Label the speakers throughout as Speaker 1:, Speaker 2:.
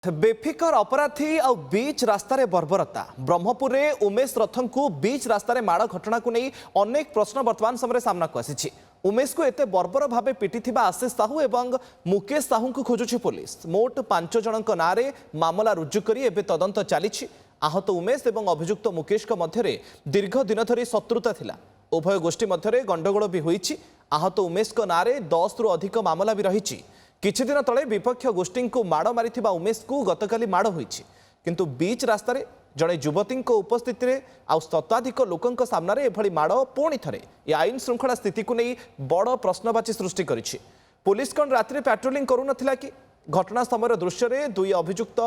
Speaker 1: बेफिकर अपराधी आ बीच रास्तार बर्बरता ब्रह्मपुर में उमेश रथन को बीच रास्तार माड़ घटना को नहीं अनेक प्रश्न वर्तमान समय सामना को आसी। उमेश को एते बर्बर भाव पिटी आशीष साहू और मुकेश साहू को खोजुछि पुलिस। मोट 5 जन नाँ मामला रुजु कर तदंत चली। आहत उमेश और अभियुक्त मुकेश मध्य दीर्घ दिन धरी शत्रुता थिला। उभय गोष्ठी मध्य गंडगोल भी होईछि। आहत उमेश नाँ 10 रु अधिक मामला भी रही। किछि दिन तले विपक्ष गोष्ठी को माड़ मारी उमेश को गतकाली माड़ होईछि, किंतु बीच रास्तार जड़े युवती उपस्थित आउ शताधिक लोकों सामने एभली माड़ पुणी थे ये आईन श्रृंखला स्थिति को नहीं बड़ प्रश्नवाची सृष्टि करिछि। पुलिस कौन रात्रि पेट्रोलिंग करूनथिला कि? घटना समय दृश्य में 2 अभियुक्त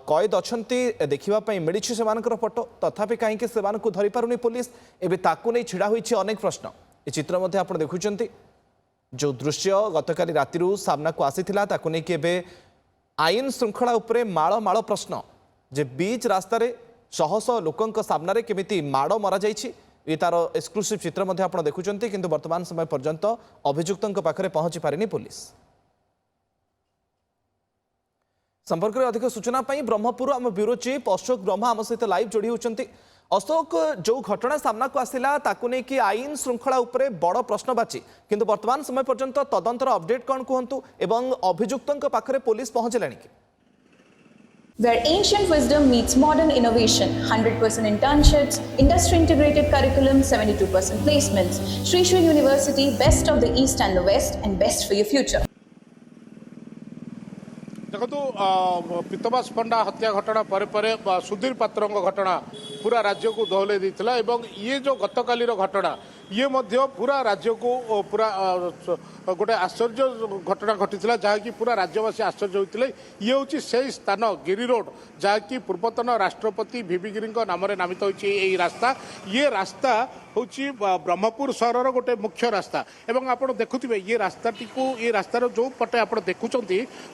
Speaker 1: कैद अछंती देखिबा मिली फोटो, तथापि कहीं से धरी पारुनी पुलिस। एबे ताकू नहीं छिड़ा होईछि अनेक प्रश्न। ये चित्र मध्य आपण देखुचंती जो दृश्य गतकाली राति सामना को आसीथिला ताकू नहीं कि आईन श्रृंखला उपरे माड़ माड़ प्रश्न जे बीच रास्तार शह शह लोकों सामने केमिति माड़ मरा जाइछि। ये तार एक्सक्लूसिव चित्र मध्य आपण देखुचंती, किंतु वर्तमान समय पर्यंत अभियुक्तों पाखरे पहुंची पारिनी पुलिस। संपर्क में अधिक सूचना ब्रह्मपुर आम ब्यूरो चीफ अशोक ब्रह्मा आम सहित लाइव जोड़ी होती। अशोक, जो घटना सामना को आसिला ताकू नहीं कि आईन श्रृंखला उपरे बड़ प्रश्नवाची, किंतु वर्तमान समय पर्यंत तदंतर अपडेट कौन कहतु एवं अभियुक्तों पाखरे पुलिस पहुंचलानी कि?
Speaker 2: Where ancient wisdom meets modern innovation, 100% internships, industry integrated curriculum, 72% placements. Sri Sri University, best of the East and the West, and best for your future.
Speaker 3: देखो पीतवास पंडा हत्या घटना पर सुधीर पात्र घटना पूरा राज्य को दहले देता। ये जो गतकाली घटना ये मध्य पूरा राज्य को पूरा गोटे आश्चर्य घटना घटी जहाँकि पूरा राज्यवासी आश्चर्य होते। ये हूँ से स्थान गिरी रोड जहाँकि पूर्वतन राष्ट्रपति वीवी गिरी नाम नामित होती रास्ता। ये रास्ता हूँ ब्रह्मपुर सहर गोटे मुख्य रास्ता। एवं आप देखुवे ये रास्ताटी को ये रास्तार जो पटे आप देखुंत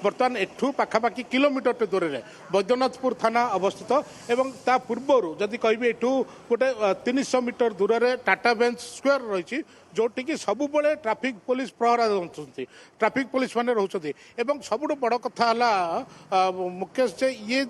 Speaker 3: बर्तमान एठू पाखापाखि किलोमीटर दूर में बैद्यनाथपुर थाना अवस्थित। एवं ता पूर्वर जदि कहे एठू गोटे 300 मीटर दूर में टाटा बेंच स्क्वायर रही जोटिकी सबुबले ट्राफिक पुलिस प्रहरा दौरान ट्राफिक पुलिस माने रोचते। एवं सबुठ बड़ कथा मुकेश जे ये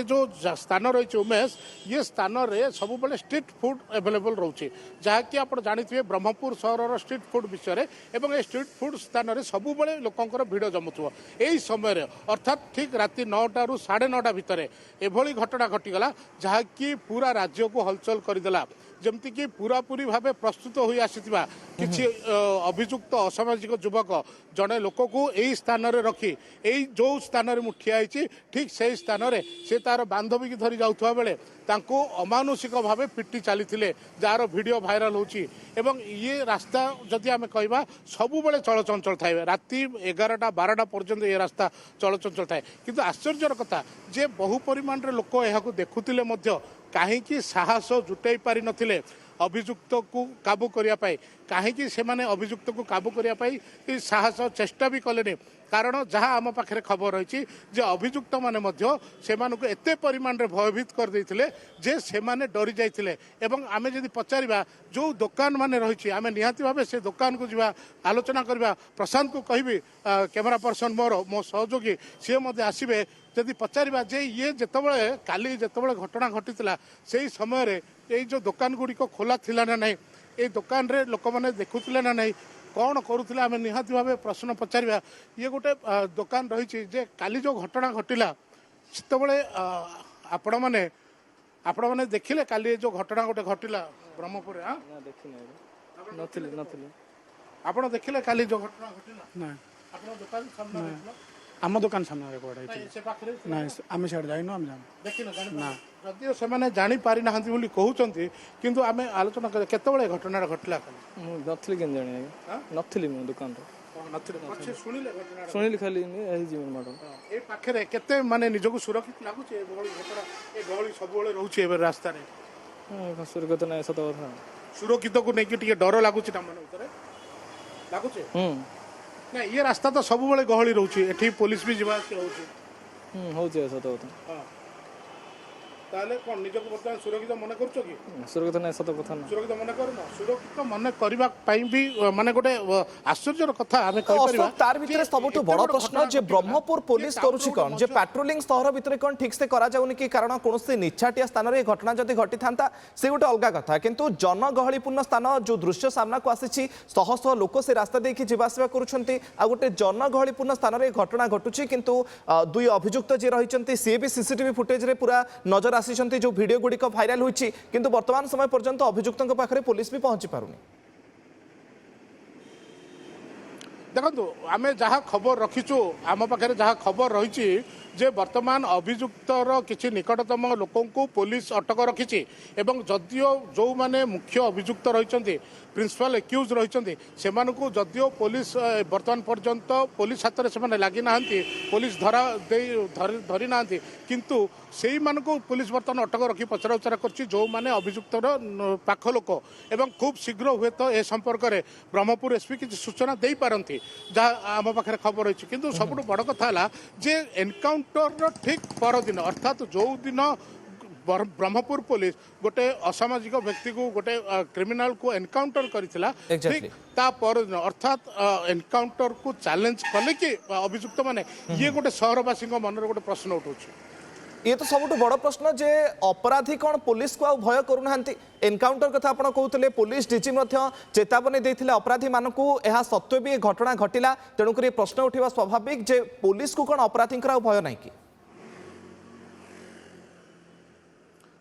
Speaker 3: जो स्थान रही उमेश ये स्थान रे सबुबले स्ट्रीट फूड अवेलेबल रोचे जहाँकि आप जानी ब्रह्मपुर सहर स्ट्रीट फूड विषय एवं ये स्ट्रीट फूड स्थान में सबुबले लोकंर भिड़ जमुव। यही समय अर्थात ठीक राति 9टा ରୁ 9:30 भितर एभली घटना घटीगला जहाँकि पूरा राज्य को हलचल करदेला। जमती कि पूरापूरी भाव प्रस्तुत हो आसीथिबा किछि अभियुक्त असामाजिक युवक जड़े लोक को यही स्थान में रखी यही जो स्थान में मु ठिया ठीक से स्थान में से तार बांधवी की धरी जाउथवा बेले तांको अमानुषिक भाव पिटी चली जार वीडियो भाइराल होची। एवं ये रास्ता जदि आम कहवा सबुबले चलचंचल थाए राति 11टा 12टा पर्यंत ये रास्ता चलचंचल थाए। किंतु आश्चर्यर कथा जे बहु परिमाण रे लोक यहाँ देखुले कहीं साहस जुटाई पारि नथिले अभियुक्त को काबू करने कहीं से अभियुक्त को काबू करने साहस चेष्टा भी कले। कारण जहाँ आम पाखे खबर रही जे अभियुक्त माने एते परिमाण रे भयभीत कर देइथिले जे से माने डरी जाइथिले। एवं आमे जदि पचारिबा जो दुकान माने रही आमे निहाती भावे से दुकान को जीवा आलोचना करबा। प्रशांत को कहबी कैमरा पर्सन मो सहयोगी सी मध्य आसबे जदि पचारिबा जे ये जेतबळे काली जेतबळे घटना घटीला से समय ये जो दुकान गुड़िक खोला थिला ना नहीं ये दुकान रे लोक मैंने देखुले ना नहीं कौन करुले आम निहाती भाव प्रश्न पचारिबा। ये गोटे दुकान रही जे काली जो घटना घटीला से आपण मैंने देखिले काली जो घटना गोटे घटीला ब्रह्मपुर आप देखिले काली जो घटना घटीला दुकान सामने
Speaker 4: आम दुकान सामने ना आम सियाड़ जाइनु आम ना
Speaker 3: जदिओ से जानी पारि ना कहते किंतु आम आलोचना कर केतबळे घटना घटला
Speaker 5: नथली केन जाने नथली मो दुकान
Speaker 3: रे
Speaker 5: सुनिली खाली एही जीवन माडो
Speaker 3: ए पाखरे केते माने निजको सुरक्षित लागुचे ए गहली घटना ए गहली सबबळे रहउचे ए रास्ता रे
Speaker 5: सुरक्षित ना सत कथा
Speaker 3: सुरक्षित को नेकी टिके डर लागुचे त मन उतरे लागुचे ना ये रास्ता तो सबबळे गहली रहउचे एठी पुलिस भी जीवा होउचे
Speaker 5: होउचे सत कथा
Speaker 3: তাহলে কোন নিজকে বর্তমান সুরক্ষিত মনে করছো কি
Speaker 5: ସୁରକ୍ଷିତ ନାହିଁ ସତ କଥା ନା
Speaker 3: ସୁରକ୍ଷିତ ମନେ କରୁନ ସୁରକ୍ଷିତ ମନେ କରିବା ପାଇଁ ବି ମାନେ ଗୋଟେ ଆଶ୍ଚର୍ଯ୍ୟର କଥା ଆମେ କହିପାରିବା
Speaker 1: ଅଶୋକ ତାର ଭିତରେ ସବୁଠୁ ବଡ ପ୍ରଶ୍ନ ଯେ ବ୍ରହ୍ମପୁର ପୋଲିସ କରୁଛି କଣ ଯେ ପାଟ୍ରୋଲିଂ ସହର ଭିତରେ କଣ ଠିକ ସେ କରାଯାଉନି କି କାରଣ କୌଣସି ନିଛାଟିଆ ସ୍ଥାନରେ ଏ ଘଟଣା ଯଦି ଘଟିଥାନ୍ତା ସେ ଗୋଟେ ଅଲଗା କଥା କିନ୍ତୁ ଜନଗହଳିପୂର୍ଣ୍ଣ ସ୍ଥାନ ଯୋଉ ଦୃଶ୍ୟ ସାମ୍ନାକୁ ଆସିଛି ଶହ ଶହ ଲୋକ ସେ ରାସ୍ତା ଦେଇକି ଯିବା ଆସିବା କରୁଛନ୍ତି ଆଉ ଗୋଟେ ଜନଗହଳିପୂର୍ଣ୍ଣ ସ୍ଥାନରେ ଏ ଘଟଣା ଘଟୁଛି କିନ୍ତୁ ଦୁଇ ଅଭିଯୁକ୍ତ ଯିଏ ରହିଛନ୍ତି ସିଏ ବି ସିସିଟିଭି ଫୁଟେଜରେ ପୁରା ନଜର ଆସିଛନ୍ତି ଯୋଉ ଭିଡିଓ ଗୁଡିକ ଭାଇରାଲ ହୋଇଛି କିନ୍ତୁ ବର୍ତ୍ତମାନ ସମୟ ପର୍ଯ୍ୟନ୍ତ ଅଭିଯୁକ୍ତଙ୍କ ପାଖରେ ପୋଲିସ ବି ପହଞ୍ଚି ପାରୁନି
Speaker 3: ଦେଖନ୍ତୁ ଆମେ ଯାହା ଖବର ରଖିଛୁ ଆମ ପାଖରେ ଯାହା ଖବର ରହିଛି ଯେ ବର୍ତ୍ତମାନ ଅଭିଯୁକ୍ତର କିଛି ନିକଟତମ ଲୋକଙ୍କୁ ପୋଲିସ ଅଟକ ରଖିଛି ଏବଂ ଯଦିଓ ଯେଉଁମାନେ ମୁଖ୍ୟ ଅଭିଯୁକ୍ତ ରହିଛନ୍ତି ପ୍ରିନ୍ସିପାଲ ଏକ୍ୟୁଜ୍ ରହିଛନ୍ତି ସେମାନଙ୍କୁ ଯଦିଓ ପୋଲିସ ବର୍ତ୍ତମାନ ପର୍ଯ୍ୟନ୍ତ ପୋଲିସ ହାତରେ ସେମାନେ ଲାଗିନାହାନ୍ତି ପୋଲିସ ଧରି ନାହାନ୍ତି କିନ୍ତୁ ସେଇମାନଙ୍କୁ ପୋଲିସ ବର୍ତ୍ତମାନ ଅଟକ ରଖି ପଚରାଉଚରା କରୁଛି ଯେଉଁମାନେ ଅଭିଯୁକ୍ତର ପାଖ ଲୋକ ଏବଂ ଖୁବ୍ ଶୀଘ୍ର ହୁଏତ ଏ ସମ୍ପର୍କରେ ବ୍ରହ୍ମପୁର ଏସ୍ପି କିଛି ସୂଚନା ଦେଇପାରନ୍ତି ଯାହା ଆମ ପାଖରେ ଖବର ରହିଛି କିନ୍ତୁ ସବୁଠୁ ବଡ଼ କଥା ହେଲା ଯେ ଏନକାଉଣ୍ଟରର ଠିକ୍ ପରଦିନ ଅର୍ଥାତ୍ ଯେଉଁଦିନ ବ୍ରହ୍ମପୁର ପୋଲିସ ଗୋଟେ ଅସାମାଜିକ ବ୍ୟକ୍ତିକୁ ଗୋଟେ କ୍ରିମିନାଲକୁ ଏନକାଉଣ୍ଟର କରିଥିଲା ଠିକ୍ ତା ପରଦିନ ଅର୍ଥାତ୍ ଏନକାଉଣ୍ଟରକୁ ଚ୍ୟାଲେଞ୍ଜ କଲେ କି ଅଭିଯୁକ୍ତ ମାନେ ଇଏ ଗୋଟେ ସହରବାସୀଙ୍କ ମନରେ ଗୋଟେ ପ୍ରଶ୍ନ ଉଠୁଛି
Speaker 1: ये तो सबुठ बड़ प्रश्न जे अपराधी कौन पुलिस को भय करूना एनकाउंटर कथा आप कहते पुलिस डीजी चेतावनी देते अपराधी मानक यह सत्वे भी घटना घटला तेणुक प्रश्न उठा स्वाभाविक जे पुलिस को कौन अपराधी भय ना कि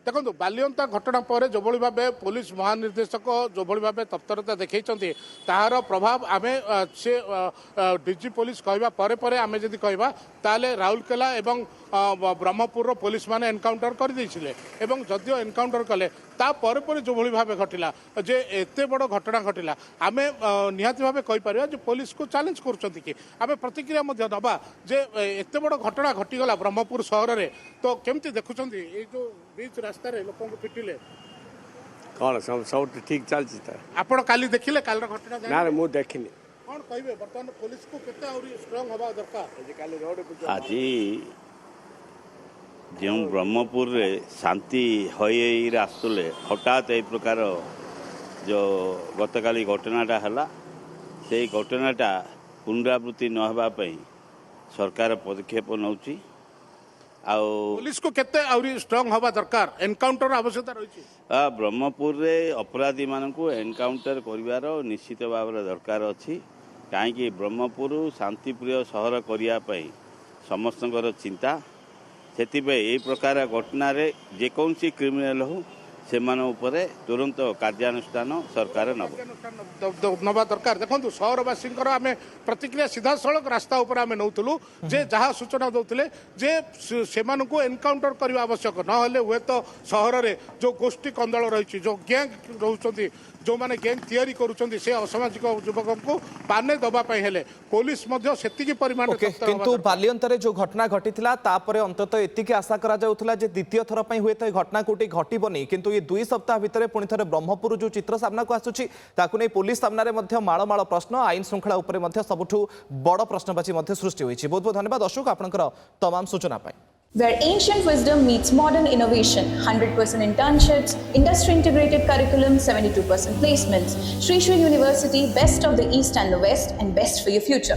Speaker 3: देखो बालियंता घटना पर जो भाव पुलिस महानिर्देशक जो भाव तत्परता देखते तार प्रभाव आम से डीजी पुलिस कहवा पर आम जदि कहवा ताले राउरकेला एवं ब्रह्मपुर पुलिस माने एनकाउंटर कर जदियो एनकाउंटर कले तापर जो भाव घटला जे एते बड़ घटना घटला आम निहाती भाव कहीपर जे पुलिस को चैलेंज कर आम प्रतिक्रिया नवा जे एते बड़ घटना घटीगला ब्रह्मपुर सहर में तो केमती देखुं ये जो बीच रास्ता लोक पिटिले
Speaker 6: कौन सब सब ठीक चलती
Speaker 3: आपण काली देखिले काल घटना
Speaker 6: ना मु देखनी
Speaker 3: कौन कहबे वर्तमान पुलिस को केते और स्ट्रांग हवा दरकार
Speaker 7: आज जो ब्रह्मपुर रे शांति हई आसुले हठात ए प्रकार जो गतकाली घटनाटा है से घटनाटा पुनरावृत्ति न होगा सरकार पदक्षेप नौची
Speaker 3: पुलिस को केते और स्ट्रांग हवा दरकार एनकाउंटर आवश्यकता रही
Speaker 7: ब्रह्मपुर रे अपराधी मानक एनकाउंटर करिवार निश्चित भाव दरकार अच्छी कहीं ब्रह्मपुर शांतिप्रिय सहर करने समस्तଙ୍କର चिंता ସେଥିପାଇଁ এই ପ୍ରକାର ଘଟଣାରେ ଯେକୌଣସି କ୍ରିମିନାଲ ହଉ ସେମାନଙ୍କ ଉପରେ ତୁରନ୍ତ କାର୍ଯ୍ୟାନୁଷ୍ଠାନ ସରକାର
Speaker 3: ନବା ଦରକାର ଦେଖନ୍ତୁ ସହରବାସୀଙ୍କର ଆମେ ପ୍ରତିକ୍ରିୟା ସିଧାସଳଖ ରାସ୍ତା ଉପରେ ଆମେ ନେଉଥିଲୁ ଯେ ଯାହା ସୂଚନା ଦେଉଥିଲେ ଯେ ସେମାନଙ୍କୁ ଏନକାଉଣ୍ଟର କରିବା ଆବଶ୍ୟକ ନହେଲେ ହୁଏତ ସହରରେ ଯେଉଁ ଗୋଷ୍ଠୀ କନ୍ଦଳ ରହିଛି ଯେଉଁ ଗ୍ୟାଙ୍ଗ ରହୁଛନ୍ତି ଯେଉଁମାନେ ଗ୍ୟାଙ୍ଗ ତିଆରି କରୁଛନ୍ତି ସେ ଅସାମାଜିକ ଯୁବକଙ୍କୁ ପାନେ ଦେବା ପାଇଁ ହେଲେ ପୋଲିସ ମଧ୍ୟ ସେତିକି ପରିମାଣରେ
Speaker 1: କିନ୍ତୁ ବାଲିଅନ୍ତରେ ଯେଉଁ ଘଟଣା ଘଟିଥିଲା ତାପରେ ଅନ୍ତତଃ ଏତିକି ଆଶା କରାଯାଉଥିଲା ଯେ ଦ୍ୱିତୀୟ ଥର ପାଇଁ ହୁଏତ ଏ ଘଟଣା କୋଉଠି ଘଟିବନି କିନ୍ତୁ ये 2 सप्ताह भितर पुणी थे ब्रह्मपुर जो चित्र सामना को आसुची ताकू नहीं पुलिस सामने माल प्रश्न आईन श्रृंखला उपरे सबुठु बड़ प्रश्नवाची सृष्टि होईछि बहुत बहुत धन्यवाद अशोक आपनकर तमाम सूचना पाई
Speaker 2: Where ancient wisdom meets modern innovation, 100% internships, industry integrated curriculum, 72% placements. Sri Sri University, best of the East and the West, and best for your future.